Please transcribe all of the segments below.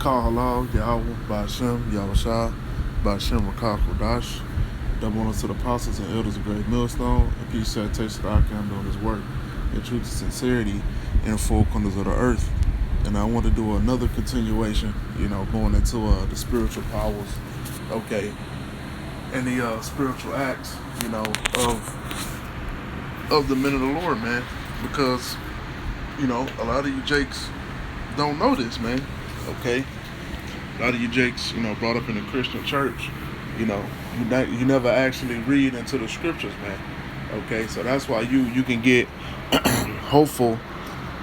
Kahalal, Yahweh, Ba'ashem, Yahushua, Ba'ashem, Rakah, Kodash. Double honors to the apostles and elders of Great Millstone, and peace salutation to our King doing his work in truth and sincerity in the four corners of the earth. And I want to do another continuation, going into the spiritual powers, okay, and the spiritual acts, of the men of the Lord, man, because a lot of you Jakes don't know this, man. Okay, a lot of you Jakes, brought up in a Christian church, you know, you never actually read into the scriptures, man. Okay, so that's why you can get hopeful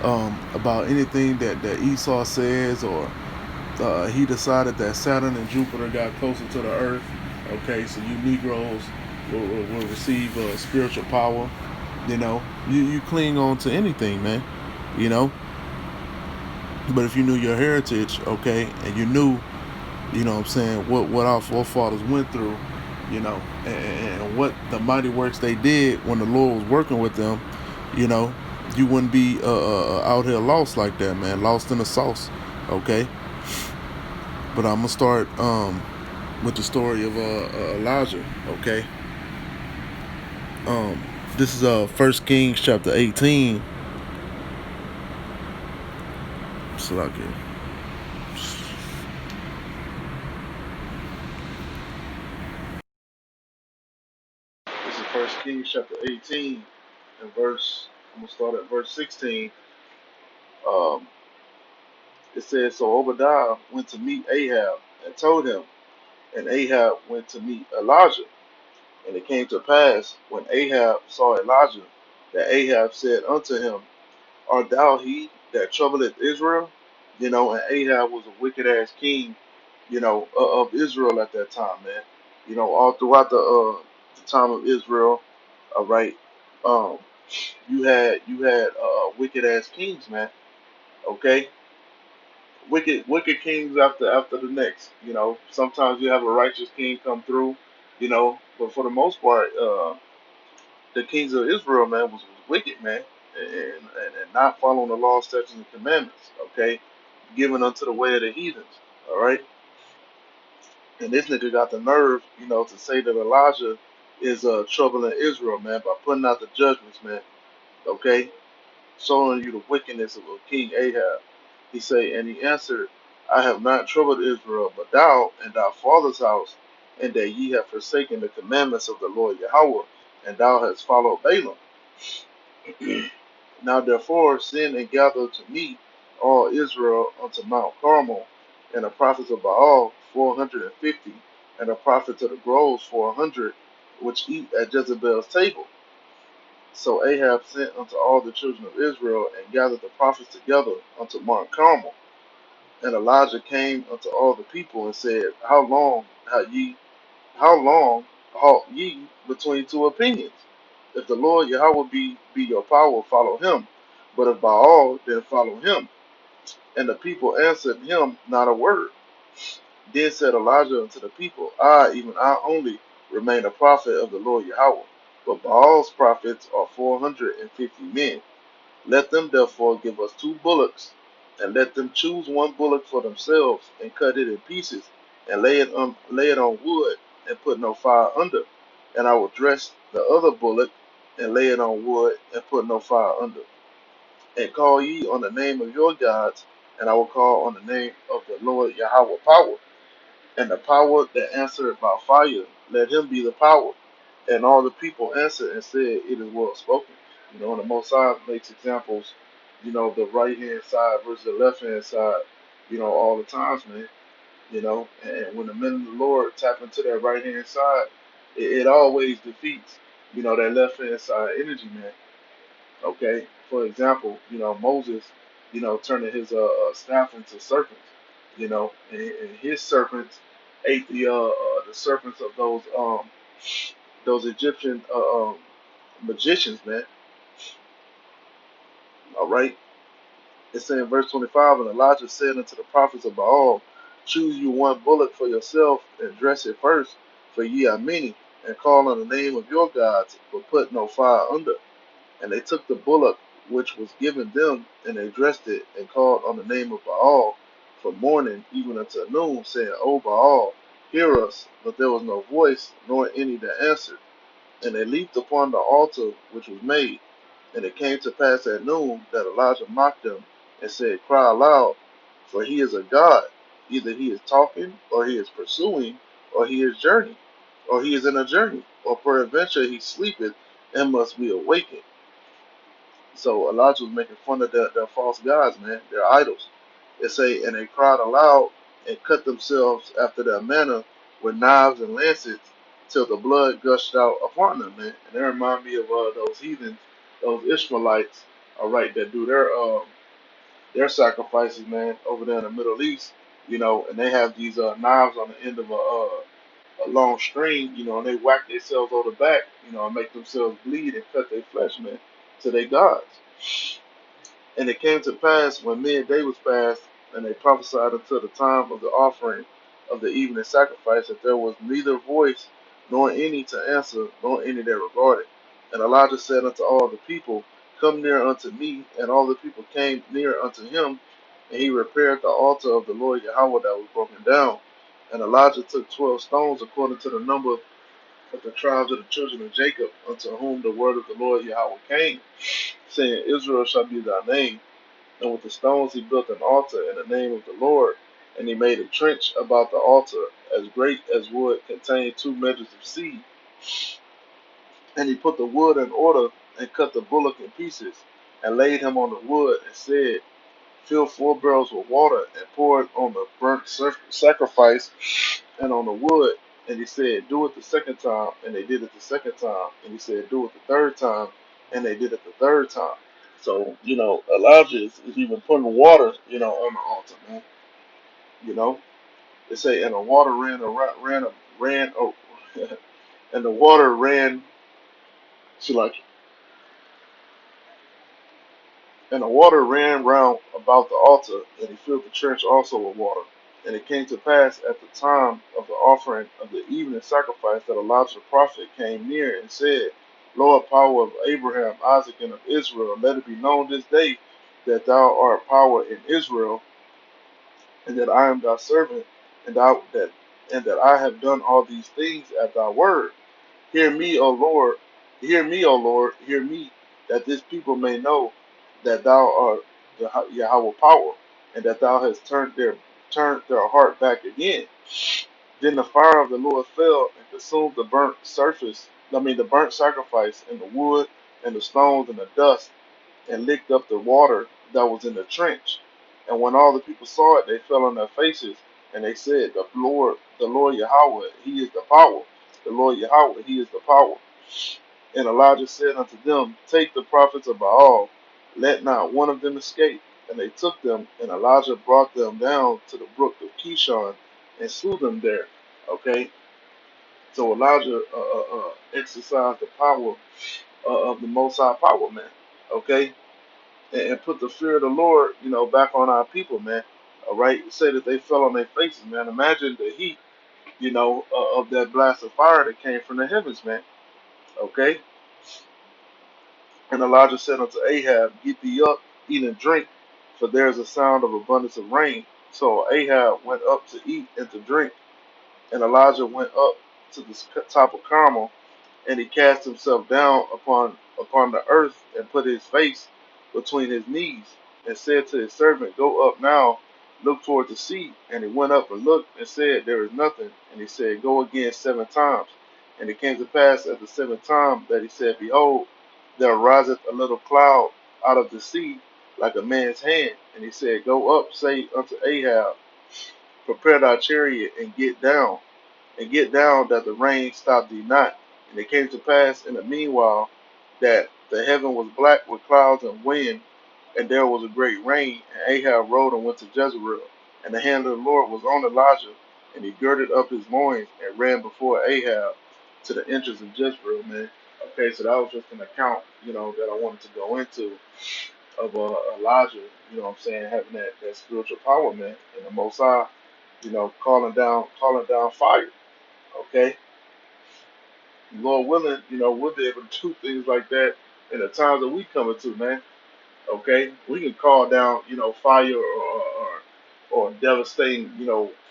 about anything that Esau says, or he decided that Saturn and Jupiter got closer to the Earth. Okay, so you Negroes will receive spiritual power. You cling on to anything, man. You know, but if you knew your heritage, okay, and you knew, what I'm saying, what our forefathers went through, and what the mighty works they did when the Lord was working with them, you know, you wouldn't be out here lost like that, man, lost in the sauce, okay. But I'm gonna start with the story of Elijah, okay. This is 1 Kings chapter 18. So I get. This is 1 Kings chapter 18 and I'm gonna start at verse 16. Um, it says, so Obadiah went to meet Ahab and told him, and Ahab went to meet Elijah. And it came to pass, when Ahab saw Elijah, that Ahab said unto him, art thou he that troubleth Israel? And Ahab was a wicked ass king, of Israel at that time, man. All throughout the time of Israel, all right. Um, you had wicked ass kings, man. Okay, wicked kings after the next. Sometimes you have a righteous king come through. But for the most part, the kings of Israel, man, was wicked, man, and not following the law, statutes, and commandments. Okay, given unto the way of the heathens. All right, and this nigga got the nerve, to say that Elijah is troubling Israel, man, by putting out the judgments, man. Okay, showing you the wickedness of King Ahab. He say, and he answered, I have not troubled Israel, but thou and thy father's house, and that ye have forsaken the commandments of the Lord Yahweh, and thou hast followed Balaam. Now therefore send and gather to me all Israel unto Mount Carmel, and the prophets of Baal 450, and the prophets of the groves 400, which eat at Jezebel's table. So Ahab sent unto all the children of Israel, and gathered the prophets together unto Mount Carmel. And Elijah came unto all the people and said, how long halt ye between two opinions? If the Lord Yahweh be your power, follow him. But if Baal, then follow him. And the people answered him not a word. Then said Elijah unto the people, I, even I only, remain a prophet of the Lord Yahweh. But Baal's prophets are 450 men. Let them therefore give us 2 bullocks, and let them choose 1 bullock for themselves, and cut it in pieces, and lay it on wood, and put no fire under. And I will dress the other bullock, and lay it on wood, and put no fire under. And call ye on the name of your gods, and I will call on the name of the Lord Yahweh power. And the power that answered by fire, let him be the power. And all the people answered and said, it is well spoken. And the Most High makes examples, the right hand side versus the left hand side, all the times, man. And when the men of the Lord tap into that right hand side, it always defeats, that left hand side energy, man. Okay. For example, Moses, turning his staff into serpents, and his serpents ate the serpents of those Egyptian magicians, man. All right. It's in verse 25, and Elijah said unto the prophets of Baal, choose you 1 bullock for yourself, and dress it first, for ye are many, and call on the name of your gods, but put no fire under. And they took the bullock which was given them, and they dressed it, and called on the name of Baal, from morning even until noon, saying, O Baal, hear us. But there was no voice, nor any that answered. And they leaped upon the altar which was made. And it came to pass at noon that Elijah mocked them and said, Cry aloud, for he is a god. Either he is talking, or he is pursuing, or he is journeying, or he is in a journey, or peradventure he sleepeth and must be awakened. So Elijah was making fun of their false gods, man, their idols. It say, and they cried aloud and cut themselves after their manner with knives and lances till the blood gushed out upon them, man. And they remind me of those heathens, those Ishmaelites, all right, that do their sacrifices, man, over there in the Middle East, and they have these knives on the end of a long string, and they whack themselves over the back, and make themselves bleed and cut their flesh, man, to their gods. And it came to pass when midday was past, and they prophesied until the time of the offering of the evening sacrifice, that there was neither voice, nor any to answer, nor any that regarded. And Elijah said unto all the people, Come near unto me. And all the people came near unto him, and he repaired the altar of the Lord Yahweh that was broken down. And Elijah took 12 stones according to the number of the tribes of the children of Jacob, unto whom the word of the Lord Yahweh came, saying, Israel shall be thy name. And with the stones he built an altar in the name of the Lord, and he made a trench about the altar, as great as would contain 2 measures of seed. And he put the wood in order, and cut the bullock in pieces, and laid him on the wood, and said, Fill 4 barrels with water, and pour it on the burnt sacrifice and on the wood. And he said, Do it the second time. And they did it the second time. And he said, Do it the third time. And they did it the third time. So, Elijah is even putting water, on the altar, man. You know, they say, and the water ran, oh, and the water ran, she like, and the water ran round about the altar, and he filled the trench also with water. And it came to pass at the time of the offering of the evening sacrifice that Elijah the prophet came near and said, Lord, power of Abraham, Isaac, and of Israel, let it be known this day that thou art power in Israel, and that I am thy servant, and that I have done all these things at thy word. Hear me, O Lord, hear me, O Lord, hear me, that this people may know that thou art the Yahweh power, and that thou hast turned their heart back again. Then the fire of the Lord fell and consumed the burnt sacrifice, and the wood, and the stones, and the dust, and licked up the water that was in the trench. And when all the people saw it, they fell on their faces, and they said, the Lord Yahweh, He is the power. The Lord Yahweh, He is the power. And Elijah said unto them, Take the prophets of Baal, let not one of them escape. And they took them, and Elijah brought them down to the brook of Kishon, and slew them there. Okay, so Elijah exercised the power of the Most High power, man. Okay, and put the fear of the Lord, back on our people, man. All right, say that they fell on their faces, man. Imagine the heat, of that blast of fire that came from the heavens, man. Okay, and Elijah said unto Ahab, Get thee up, eat and drink, for there is a sound of abundance of rain. So Ahab went up to eat and to drink, and Elijah went up to the top of Carmel, and he cast himself down upon the earth, and put his face between his knees, and said to his servant, Go up now, look toward the sea. And he went up and looked, and said, There is nothing. And he said, Go again 7 times. And it came to pass at the 7th time that he said, Behold, there ariseth a little cloud out of the sea, like a man's hand. And he said, Go up, say unto Ahab, Prepare thy chariot, and get down, that the rain stop thee not. And it came to pass in the meanwhile that the heaven was black with clouds and wind, and there was a great rain. And Ahab rode and went to Jezreel. And the hand of the Lord was on Elijah, and he girded up his loins and ran before Ahab to the entrance of Jezreel, man. Okay, so that was just an account, that I wanted to go into of Elijah, what I'm saying, having that spiritual power, man, and the Most High, calling down fire. Okay, Lord willing, we'll be able to do things like that in the times that we coming to, man. Okay, we can call down, fire or devastating,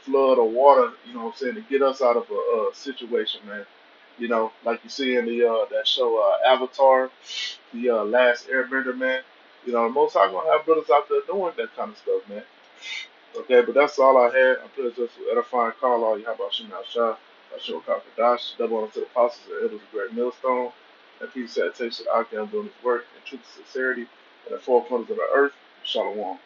flood or water, what I'm saying, to get us out of a situation, man. Like you see in the that show Avatar, the Last Airbender, man. Most High gonna have brothers out there doing that kind of stuff, man. Okay, but that's all I had. I pray it's just edifying call all you. How about Shema Shah? I show Kakadash, double honor to the apostles and elders of Great Millstone, and peace, salutation to Akim doing his work in truth and sincerity, and the four corners of the earth. Shalom.